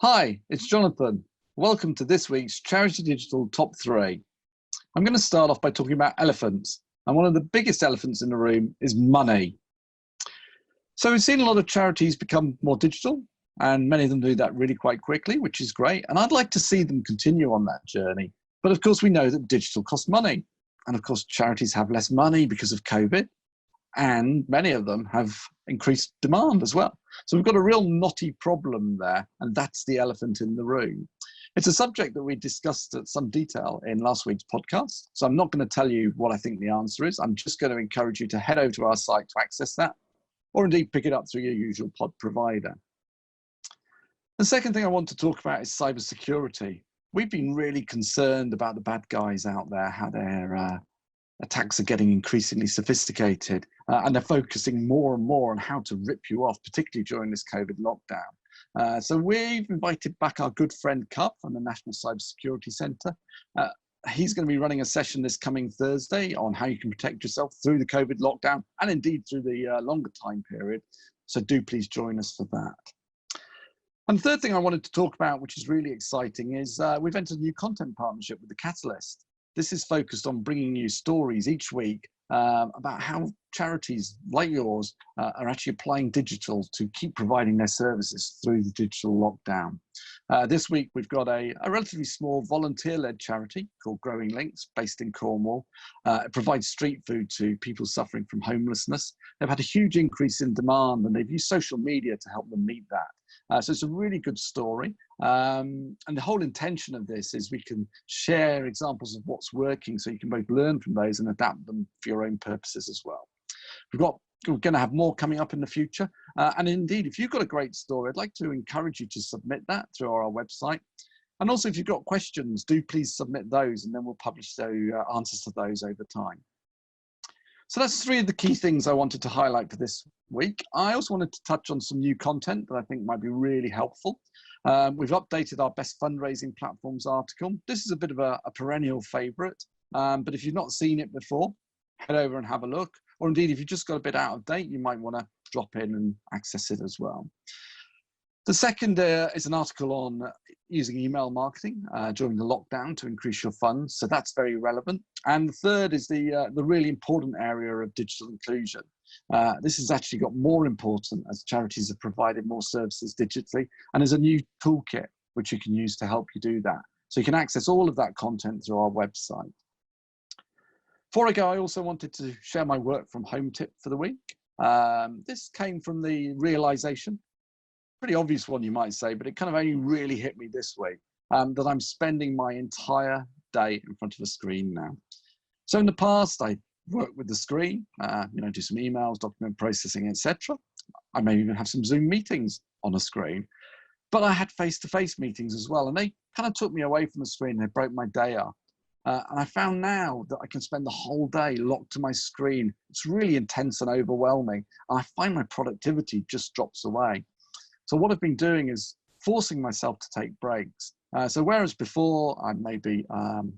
Hi, it's Jonathan. Welcome to this week's Charity Digital Top 3. I'm going to start off by talking about elephants. And one of the biggest elephants in the room is money. So we've seen a lot of charities become more digital, and many of them do that really quite quickly, which is great. And I'd like to see them continue on that journey. But of course, we know that digital costs money. And of course, charities have less money because of COVID. And many of them have increased demand as well. So we've got a real knotty problem there, and that's the elephant in the room. It's a subject that we discussed at some detail in last week's podcast, so I'm not going to tell you what I think the answer is. I'm just going to encourage you to head over to our site to access that, or indeed pick it up through your usual pod provider. The second thing I want to talk about is cybersecurity. We've been really concerned about the bad guys out there, how their attacks are getting increasingly sophisticated, and they're focusing more and more on how to rip you off, particularly during this COVID lockdown. So we've invited back our good friend Cup from the National Cybersecurity Centre. He's going to be running a session this coming Thursday on how you can protect yourself through the COVID lockdown and indeed through the longer time period. So do please join us for that. And the third thing I wanted to talk about, which is really exciting, is we've entered a new content partnership with the Catalyst. This is focused on bringing you stories each week about how charities like yours are actually applying digital to keep providing their services through the digital lockdown. This week, we've got a relatively small volunteer-led charity called Growing Links, based in Cornwall. It provides street food to people suffering from homelessness. They've had a huge increase in demand, and they've used social media to help them meet that. So it's a really good story. And the whole intention of this is we can share examples of what's working so you can both learn from those and adapt them for your own purposes as well. We're going to have more coming up in the future. And indeed, if you've got a great story, I'd like to encourage you to submit that through our website. And also, if you've got questions, do please submit those, and then we'll publish the answers to those over time. So that's three of the key things I wanted to highlight for this week. I also wanted to touch on some new content that I think might be really helpful. We've updated our best fundraising platforms article. This is a bit of a perennial favorite, but if you've not seen it before, head over and have a look. Or indeed, if you've just got a bit out of date, you might want to drop in and access it as well. The second is an article on using email marketing during the lockdown to increase your funds. So that's very relevant. And the third is the really important area of digital inclusion. This has actually got more important as charities have provided more services digitally. And there's a new toolkit which you can use to help you do that. So you can access all of that content through our website. Before I go, I also wanted to share my work from home tip for the week. This came from the realization, pretty obvious one you might say, but it kind of only really hit me this week, that I'm spending my entire day in front of a screen now. So in the past, I worked with the screen, do some emails, document processing, etc. I may even have some Zoom meetings on a screen, but I had face-to-face meetings as well, and they kind of took me away from the screen. They broke my day up. And I found now that I can spend the whole day locked to my screen. It's really intense and overwhelming. And I find my productivity just drops away. So what I've been doing is forcing myself to take breaks. So whereas before I maybe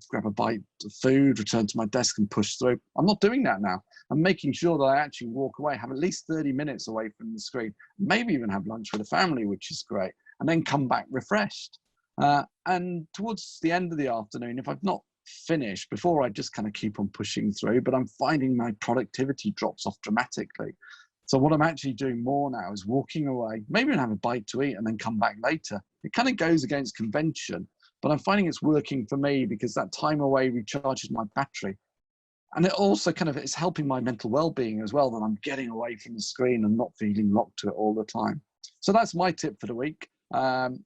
grab a bite of food, return to my desk and push through, I'm not doing that now. I'm making sure that I actually walk away, have at least 30 minutes away from the screen, maybe even have lunch with the family, which is great, and then come back refreshed. And towards the end of the afternoon, if I've not finished, before I just kind of keep on pushing through, but I'm finding my productivity drops off dramatically. So what I'm actually doing more now is walking away, maybe even have a bite to eat and then come back later. It kind of goes against convention, but I'm finding it's working for me because that time away recharges my battery. And it also kind of is helping my mental well-being as well, that I'm getting away from the screen and not feeling locked to it all the time. So that's my tip for the week.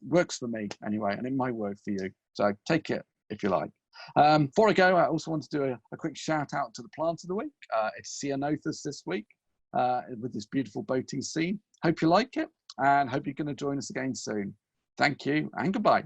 Works for me anyway, and it might work for you. So take it if you like. Before I go, I also want to do a quick shout out to the plant of the week. It's Ceanothus this week with this beautiful boating scene. Hope you like it, and hope you're going to join us again soon. Thank you and goodbye.